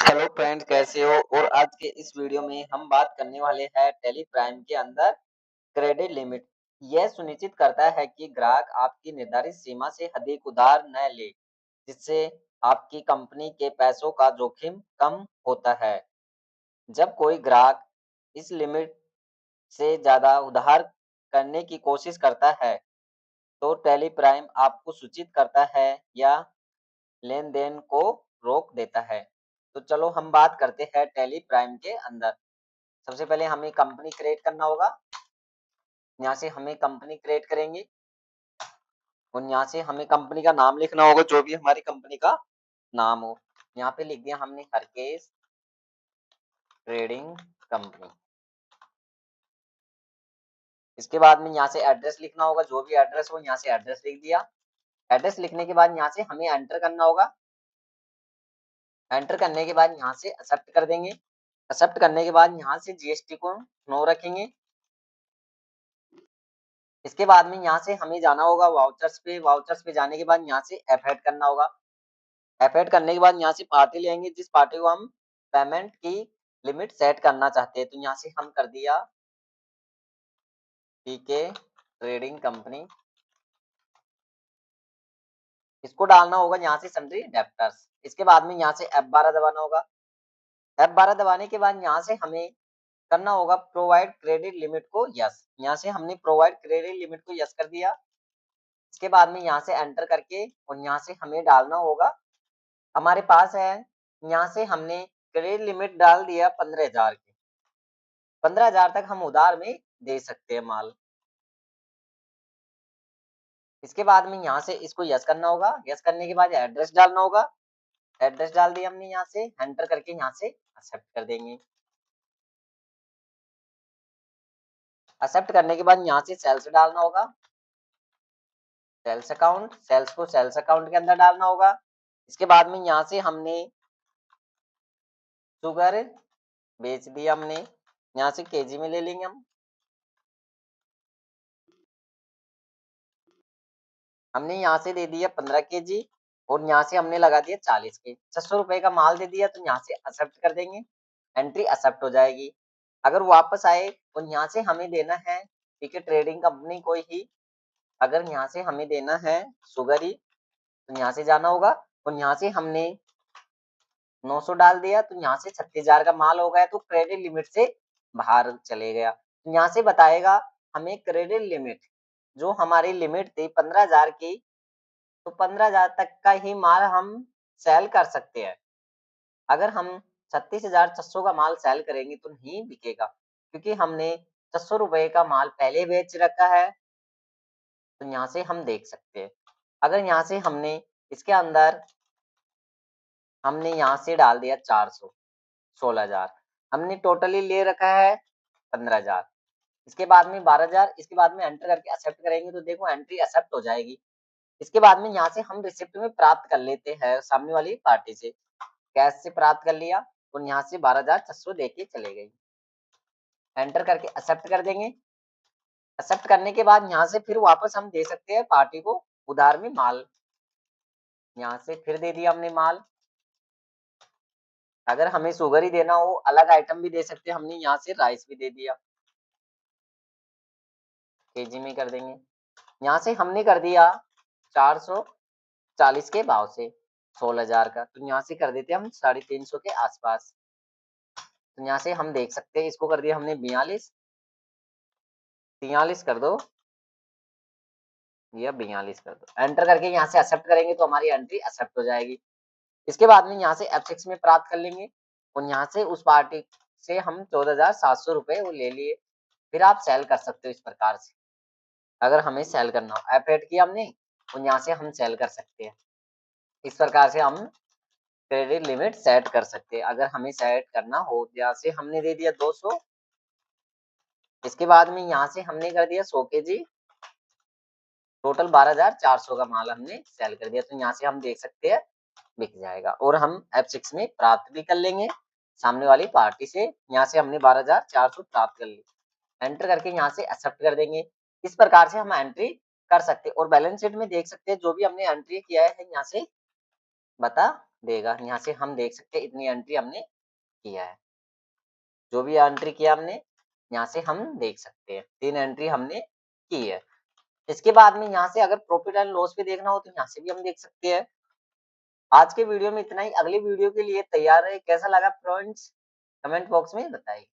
Hello friends, कैसे हो? और आज के इस वीडियो में हम बात करने वाले हैं टेली प्राइम के अंदर क्रेडिट लिमिट। यह सुनिश्चित करता है कि ग्राहक आपकी निर्धारित सीमा से अधिक उधार न ले, जिससे आपकी कंपनी के पैसों का जोखिम कम होता है। जब कोई ग्राहक इस लिमिट से ज़्यादा उधार करने की कोशिश करता है, तो टेली प्राइम आपको सूचित करता है या लेन-देन को रोक देता है। तो चलो हम बात करते हैं टेली प्राइम के अंदर। सबसे पहले हमें कंपनी क्रिएट करना होगा। यहाँ से हमें कंपनी क्रिएट करेंगे और यहाँ से हमें कंपनी का नाम लिखना होगा, जो भी हमारी कंपनी का नाम हो। यहाँ पे लिख दिया हमने हरकेश ट्रेडिंग कंपनी। इसके बाद में यहाँ से एड्रेस लिखना होगा, जो भी एड्रेस हो यहाँ से एड्रेस लिख दिया। एड्रेस लिखने के बाद यहाँ से हमें एंटर करना होगा। एंटर करने के बाद यहाँ से एक्सेप्ट कर देंगे। एक्सेप्ट करने के बाद यहाँ से जीएसटी को नो रखेंगे। इसके बाद में यहाँ से हमें जाना होगा वाउचर्स पे। वाउचर्स पे जाने के बाद यहाँ से एफ8 करना होगा। एफ8 करने के बाद यहाँ से पार्टी लेंगे, जिस पार्टी को हम पेमेंट की लिमिट सेट करना चाहते हैं। तो यहाँ से हम कर दिया पीके ट्रेडिंग कंपनी। इसको डालना होगा यहाँ से सन्ड्री डेप्टर्स। इसके बाद में यहाँ से F12 दबाना होगा। F12 दबाने के बाद यहाँ से हमें करना होगा प्रोवाइड क्रेडिट लिमिट को यस। यहाँ से हमने प्रोवाइड क्रेडिट लिमिट को यस कर दिया। इसके बाद में यहाँ से एंटर करके और यहाँ से हमें डालना होगा, हमारे पास है, यहाँ से हमने क्रेडिट लिमिट डाल दिया 15,000 की। 15,000 तक हम उधार में दे सकते हैं माल। इसके बाद में यहाँ से इसको यस करना होगा। यस करने के बाद एड्रेस डालना होगा। एड्रेस डाल दिया हमने, यहाँ से एंटर करके यहाँ से एक्सेप्ट कर देंगे। एक्सेप्ट करने के बाद यहाँ से सेल्स डालना होगा। सेल्स अकाउंट, सेल्स को सेल्स अकाउंट के अंदर डालना होगा। इसके बाद में यहाँ से हमने शुगर बेच दिया, हमने यहाँ से केजी में ले लेंगे हम। हमने यहाँ से दे दिया 15 केजी और यहाँ से हमने लगा दिया 40 के 600 रुपए का माल दे दिया। तो यहाँ से एक्सेप्ट कर देंगे, एंट्री एक्सेप्ट हो जाएगी। अगर वापस आए और यहाँ से हमें देना है ठीक है ट्रेडिंग कंपनी को ही, अगर यहाँ से हमें देना है शुगर ही, तो यहाँ से जाना होगा और यहाँ से हमने 900 डाल दिया। तो यहाँ से 36,000 का माल हो गया, तो क्रेडिट लिमिट से बाहर चले गया। तो यहाँ से बताएगा हमें क्रेडिट लिमिट, जो हमारी लिमिट थी 15,000 की, तो 15,000 तक का ही माल हम सेल कर सकते हैं। अगर हम 36,600 का माल सेल करेंगे तो नहीं बिकेगा, क्योंकि हमने 600 रुपए का माल पहले बेच रखा है। तो यहाँ से हम देख सकते हैं, अगर यहाँ से हमने इसके अंदर हमने यहाँ से डाल दिया 400, 16,000, हमने टोटली ले रखा है 15,000। इसके बाद में 12,000, इसके बाद में एंटर करके एक्सेप्ट करेंगे तो देखो एंट्री एक्सेप्ट हो जाएगी। इसके बाद में यहाँ से हम रिसिप्ट में प्राप्त कर लेते हैं सामने वाली पार्टी से, कैश से प्राप्त कर लिया और यहाँ से 12,600 देके चले गई। एंटर करके एक्सेप्ट कर देंगे। एक्सेप्ट करने के बाद यहाँ से फिर वापस हम दे सकते हैं पार्टी को उधार में माल। यहाँ से फिर दे दिया हमने माल। अगर हमें शुगर ही देना हो, अलग आइटम भी दे सकते हैं, हमने यहाँ से राइस भी दे दिया, केजी में कर देंगे। यहाँ से हमने कर दिया 440 के भाव से 16,000 का, तो यहाँ से कर देते हैं हम 350 के आसपास। तो यहाँ से हम देख सकते हैं, इसको कर दिया हमने 42, 43 कर दो या 42 कर दो। एंटर करके यहाँ से एक्सेप्ट करेंगे तो हमारी एंट्री एक्सेप्ट हो जाएगी। इसके बाद में यहाँ से F6 में प्राप्त कर लेंगे और यहाँ से उस पार्टी से हम 14,700 रुपए वो ले लिए। फिर आप सेल कर सकते हो इस प्रकार से, अगर हमें सेल करना हो। F8 किया हमने और यहाँ से हम सेल कर सकते हैं। इस प्रकार से हम क्रेडिट लिमिट सेट कर सकते हैं, अगर हमें सेट करना हो। यहाँ से हमने दे दिया 200। इसके बाद में यहाँ से हमने कर दिया 100 केजी, टोटल 12,400 का माल हमने सेल कर दिया। तो यहाँ से हम देख सकते हैं बिक जाएगा और हम F6 में प्राप्त भी कर लेंगे सामने वाली पार्टी से। यहाँ से हमने 12,400 प्राप्त कर ली। एंटर करके यहाँ से एक्सेप्ट कर देंगे। इस प्रकार से हम एंट्री कर सकते हैं और बैलेंस शीट में देख सकते हैं जो भी हमने एंट्री किया है यहाँ से बता देगा। यहाँ से हम देख सकते हैं इतनी एंट्री हमने किया है। जो भी एंट्री किया हमने, यहाँ से हम देख सकते हैं 3 एंट्री हमने की है। इसके बाद में यहाँ से अगर प्रॉफिट एंड लॉस भी देखना हो तो यहाँ से भी हम देख सकते हैं। आज के वीडियो में इतना ही, अगली वीडियो के लिए तैयार रहे। कैसा लगा फ्रेंड्स? कमेंट बॉक्स में बताइए।